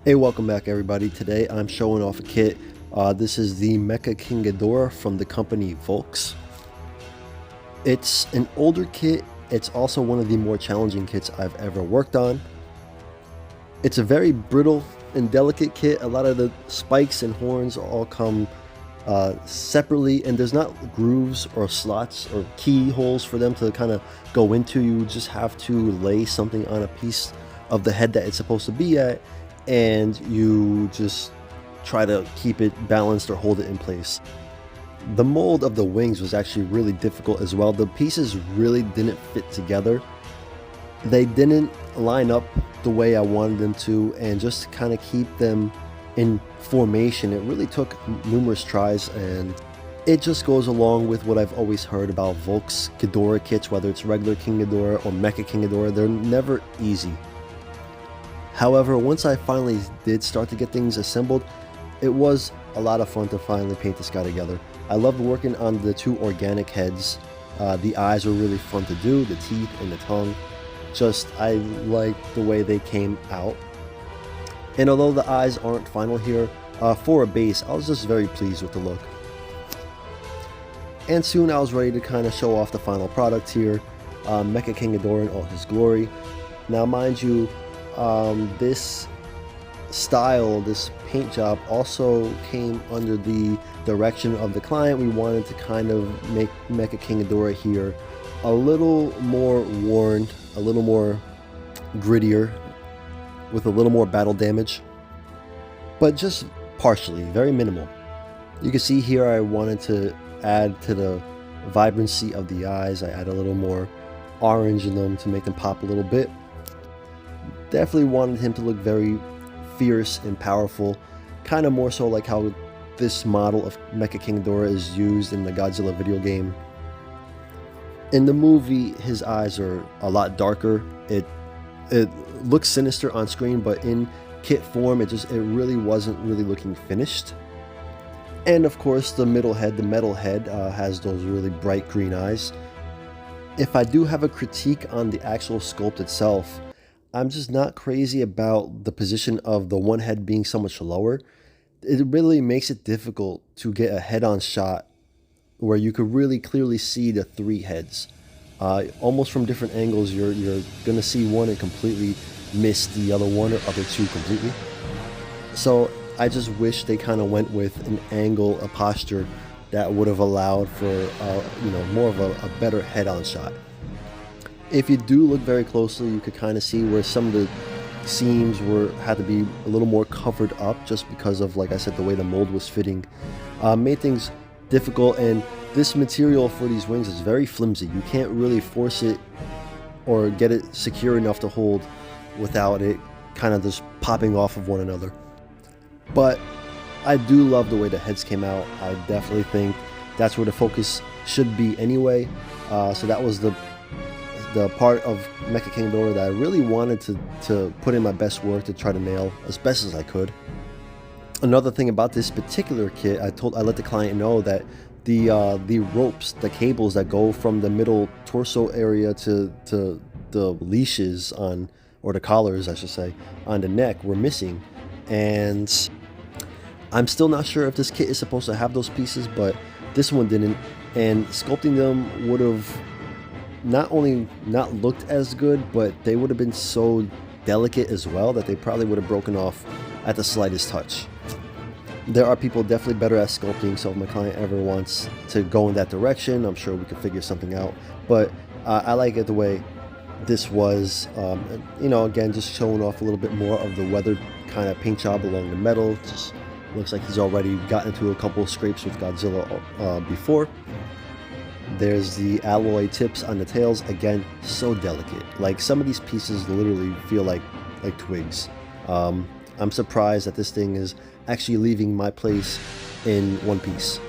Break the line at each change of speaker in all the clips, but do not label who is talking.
Hey, welcome back everybody. Today I'm showing off a kit. This is the Mecha King Ghidorah from the company Volks. It's an older kit. It's also one of the more challenging kits I've ever worked on. It's a very brittle and delicate kit. A lot of the spikes and horns all come separately, and there's not grooves or slots or keyholes for them to kind of go into. You just have to lay something on a piece of the head that it's supposed to be at, and you just try to keep it balanced or hold it in place. The mold of the wings was actually really difficult as well. The pieces really didn't fit together. They didn't line up the way I wanted them to, and just to kind of keep them in formation, it really took numerous tries, and it just goes along with what I've always heard about Volks Ghidorah kits, whether it's regular King Ghidorah or Mecha King Ghidorah. They're never easy. However, once I finally did start to get things assembled, it was a lot of fun to finally paint this guy together. I loved working on the two organic heads. The eyes were really fun to do, the teeth and the tongue. I liked the way they came out. And although the eyes aren't final here, for a base, I was just very pleased with the look. And soon I was ready to kind of show off the final product here, Mecha King Ghidorah in all his glory. Now mind you, this style, this paint job also came under the direction of the client. We wanted to kind of make Mecha King Ghidorah here a little more worn, a little more grittier, with a little more battle damage, but just partially, very minimal. You can see here I wanted to add to the vibrancy of the eyes. I add a little more orange in them to make them pop a little bit. Definitely wanted him to look very fierce and powerful, kind of more so like how this model of Mecha King Ghidorah is used in the Godzilla video game. In the movie, his eyes are a lot darker. It looks sinister on screen, but in kit form, it really wasn't really looking finished. And of course, the middle head, the metal head, has those really bright green eyes. If I do have a critique on the actual sculpt itself, I'm just not crazy about the position of the one head being so much lower. It really makes it difficult to get a head-on shot where you could really clearly see the three heads. Almost from different angles, you're gonna see one and completely miss the other one, or other two completely. So I just wish they kind of went with an angle, a posture that would have allowed for more of a better head-on shot. If you do look very closely, you could kind of see where some of the seams had to be a little more covered up, just because of, like I said, the way the mold was fitting. Made things difficult, and this material for these wings is very flimsy. You can't really force it or get it secure enough to hold without it kind of just popping off of one another. But I do love the way the heads came out. I definitely think that's where the focus should be anyway. So that was the part of Mecha King Ghidorah that I really wanted to put in my best work to try to nail as best as I could. Another thing about this particular kit, I let the client know that the ropes, the cables that go from the middle torso area to the leashes on, or the collars I should say, on the neck were missing, and I'm still not sure if this kit is supposed to have those pieces, but this one didn't, and sculpting them would have not only not looked as good, but they would have been so delicate as well that they probably would have broken off at the slightest touch. There are people definitely better at sculpting, so if my client ever wants to go in that direction, I'm sure we could figure something out. But I like it the way this was. Again, just showing off a little bit more of the weathered kind of paint job along the metal. Just looks like he's already gotten into a couple of scrapes with Godzilla before. There's the alloy tips on the tails. Again, so delicate. Like, some of these pieces literally feel like twigs. I'm surprised that this thing is actually leaving my place in one piece.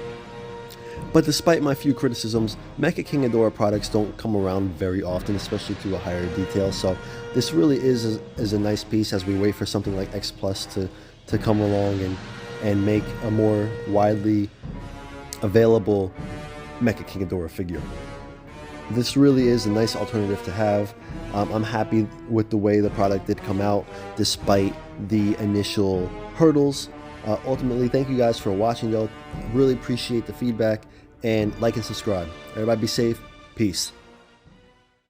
But despite my few criticisms, Mecha King Ghidorah products don't come around very often, especially to a higher detail. So this really is a nice piece as we wait for something like X Plus to come along and make a more widely available Mecha King Ghidorah figure. This really is a nice alternative to have. I'm happy with the way the product did come out despite the initial hurdles. Ultimately, thank you guys for watching, y'all. Really appreciate the feedback, and like and subscribe. Everybody be safe. Peace.